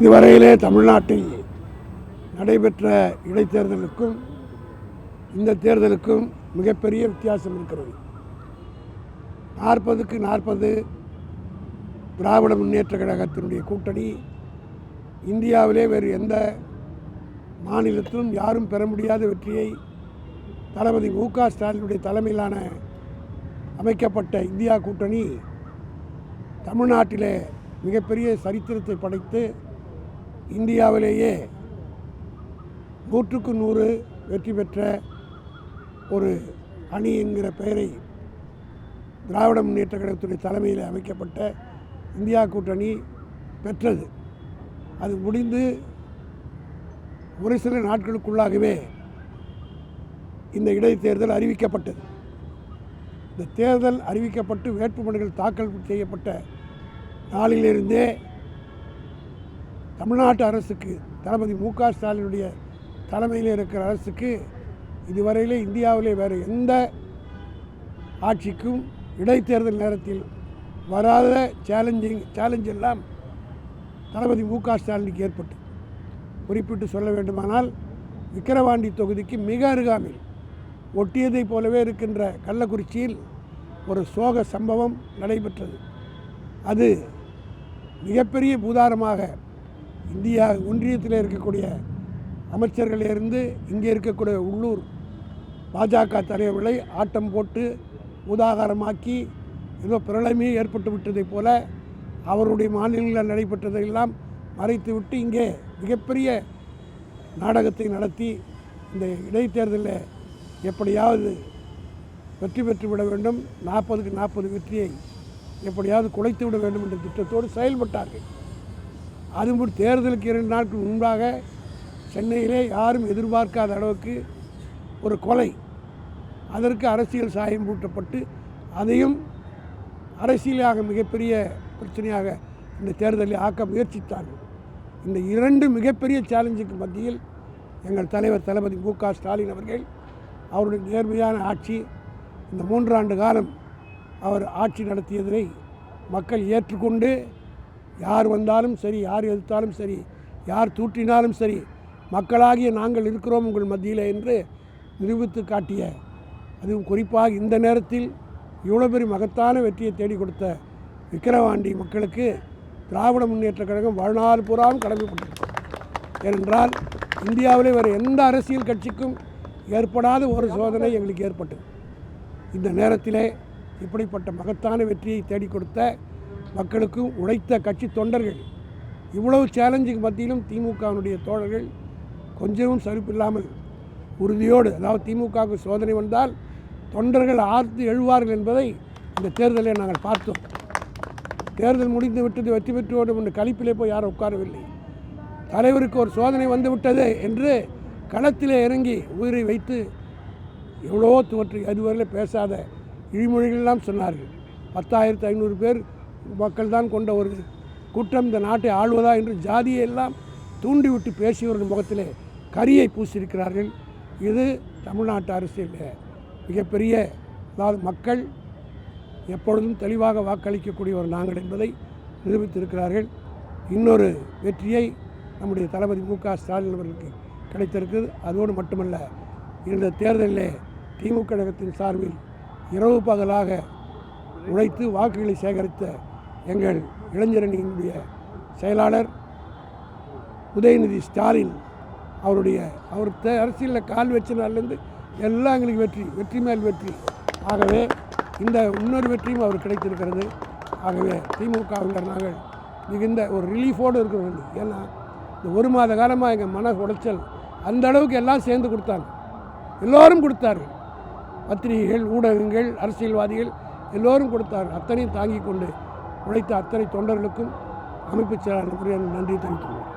இதுவரையிலே தமிழ்நாட்டில் நடைபெற்ற இடைத்தேர்தலுக்கும் இந்த தேர்தலுக்கும் மிகப்பெரிய வித்தியாசம் இருக்கிறது. 40க்கு 40 திராவிட முன்னேற்ற கழகத்தினுடைய கூட்டணி இந்தியாவிலே வேறு எந்த மாநிலத்திலும் யாரும் பெற முடியாத வெற்றியை தளபதி மு.க. ஸ்டாலினுடைய தலைமையிலான அமைக்கப்பட்ட இந்தியா கூட்டணி தமிழ்நாட்டிலே மிகப்பெரிய சரித்திரத்தை படைத்து இந்தியாவிலேயே 100க்கு 100 வெற்றி பெற்ற ஒரு அணி என்கிற பெயரை திராவிட முன்னேற்ற கழகத்துடைய தலைமையில் அமைக்கப்பட்ட இந்தியா கூட்டணி பெற்றது. அது முடிந்து ஒரு சில நாட்களுக்குள்ளாகவே இந்த இடைத்தேர்தல் அறிவிக்கப்பட்டது. இந்த தேர்தல் அறிவிக்கப்பட்டு வேட்புமனுகள் தாக்கல் செய்யப்பட்ட நாளிலிருந்தே தமிழ்நாட்டு அரசுக்கு, தளபதி மு.க. ஸ்டாலினுடைய தலைமையில் இருக்கிற அரசுக்கு இதுவரையிலே இந்தியாவிலே வேறு எந்த ஆட்சிக்கும் இடைத்தேர்தல் நேரத்தில் வராத சேலஞ்ச் எல்லாம் தளபதி மு.க. ஸ்டாலினுக்கு ஏற்பட்டு, குறிப்பிட்டு சொல்ல வேண்டுமானால் விக்கிரவாண்டி தொகுதிக்கு மிக அருகாமையில் ஒட்டியதை போலவே இருக்கின்ற கள்ளக்குறிச்சியில் ஒரு சோக சம்பவம் நடைபெற்றது. அது மிகப்பெரிய பூதாரமாக இந்தியா ஒன்றியத்தில் இருக்கக்கூடிய அமைச்சர்களிலிருந்து இங்கே இருக்கக்கூடிய உள்ளூர் பாஜக தலைவர்களை ஆட்டம் போட்டு உதாகாரமாக்கி ஏதோ பிரளயமே ஏற்பட்டு விட்டதைப் போல அவருடைய மாநிலங்களில் நடைபெற்றதையெல்லாம் மறைத்துவிட்டு இங்கே மிகப்பெரிய நாடகத்தை நடத்தி இந்த இடைத்தேர்தலில் எப்படியாவது வெற்றி பெற்று விட வேண்டும், 40க்கு 40 வெற்றியை எப்படியாவது குலைத்து விட வேண்டும் என்ற திட்டத்தோடு செயல்பட்டார்கள். அதுபோல் தேர்தலுக்கு 2 நாட்கள் முன்பாக சென்னையிலே யாரும் எதிர்பார்க்காத அளவுக்கு ஒரு கொலை, அதற்கு அரசியல் சாயம் பூட்டப்பட்டு அதையும் அரசியலாக மிகப்பெரிய பிரச்சனையாக இந்த தேர்தலில் ஆக்க முயற்சித்தார்கள். இந்த 2 மிகப்பெரிய சேலஞ்சுக்கு மத்தியில் எங்கள் தலைவர் தளபதி மு.க. ஸ்டாலின் அவர்கள் அவருடைய நேர்மையான ஆட்சி, இந்த 3 ஆண்டு காலம் அவர் ஆட்சி நடத்தியதை மக்கள் ஏற்றுக்கொண்டு, யார் வந்தாலும் சரி, யார் எதிர்த்தாலும் சரி, யார் தூற்றினாலும் சரி, மக்களாகிய நாங்கள் இருக்கிறோம் உங்கள் மத்தியில் என்று நிரூபித்து காட்டிய, அதுவும் குறிப்பாக இந்த நேரத்தில் இவ்வளோ பெரிய மகத்தான வெற்றியை தேடி கொடுத்த விக்கிரவாண்டி மக்களுக்கு திராவிட முன்னேற்ற கழகம் வாழ்நாள் பூராவும் கடமைப்பட்டிருக்கும். ஏனென்றால் இந்தியாவிலே வேறு எந்த அரசியல் கட்சிக்கும் ஏற்படாத ஒரு சோதனை எங்களுக்கு ஏற்பட்டது. இந்த நேரத்திலே இப்படிப்பட்ட மகத்தான வெற்றியை தேடி கொடுத்த மக்களுக்கும் உழைத்த கட்சி தொண்டர்கள், இவ்வளவு சேலஞ்சுக்கு மத்தியிலும் திமுகவினுடைய தோழர்கள் கொஞ்சமும் சலிப்பில்லாமல் உறுதியோடு, அதாவது திமுகவுக்கு சோதனை வந்தால் தொண்டர்கள் ஆர்த்து எழுவார்கள் என்பதை இந்த தேர்தலில் நாங்கள் பார்த்தோம். தேர்தல் முடிந்து விட்டது, வெற்றி பெற்றோடு என்ற கழிப்பிலே போய் யாரும் உட்காரவில்லை. தலைவருக்கு ஒரு சோதனை வந்து விட்டது என்று களத்திலே இறங்கி உயிரை வைத்து எவ்வளோ துவற்றி அதுவரையில் பேசாத இழிமொழிகளெல்லாம் சொன்னார்கள். 10,500 பேர் மக்கள் தான் கொண்ட ஒரு கூட்டம் இந்த நாட்டை ஆள்வதா என்று ஜாதியை எல்லாம் தூண்டிவிட்டு பேசியவர்கள் முகத்திலே கரியை பூசியிருக்கிறார்கள். இது தமிழ்நாட்டு அரசியலில் மிகப்பெரிய, அதாவது மக்கள் எப்பொழுதும் தெளிவாக வாக்களிக்கக்கூடிய ஒரு நாங்கள் என்பதை நிரூபித்திருக்கிறார்கள். இன்னொரு வெற்றியை நம்முடைய தளபதி மு.க. ஸ்டாலின் அவர்களுக்கு கிடைத்திருக்குது. அதோடு மட்டுமல்ல, இந்த தேர்தலில் திமுக கழகத்தின் சார்பில் இரவு பகலாக உழைத்து வாக்குகளை சேகரித்த எங்கள் இளைஞரணியினுடைய செயலாளர் உதயநிதி ஸ்டாலின் அவர் அரசியலில் கால் வச்ச நாள்லேருந்து எல்லாம் எங்களுக்கு வெற்றி மேல் வெற்றி. ஆகவே இந்த இன்னொரு வெற்றியும் அவர் கிடைத்திருக்கிறது. ஆகவே திமுகவினர் நாங்கள் மிகுந்த ஒரு ரிலீஃபோடு இருக்கிறோம். ஏன்னா இந்த 1 மாத காலமாக எங்கள் மன உடைச்சல் அந்த அளவுக்கு எல்லாம் சேர்ந்து கொடுத்தாங்க, எல்லோரும் கொடுத்தார்கள். பத்திரிகைகள், ஊடகங்கள், அரசியல்வாதிகள் எல்லோரும் கொடுத்தார்கள். அத்தனையும் தாங்கி கொண்டு உழைத்த அத்தனை தொண்டர்களுக்கும் அமைப்புச் செயலாளர் நன்றி தெரிவித்துள்ளோம்.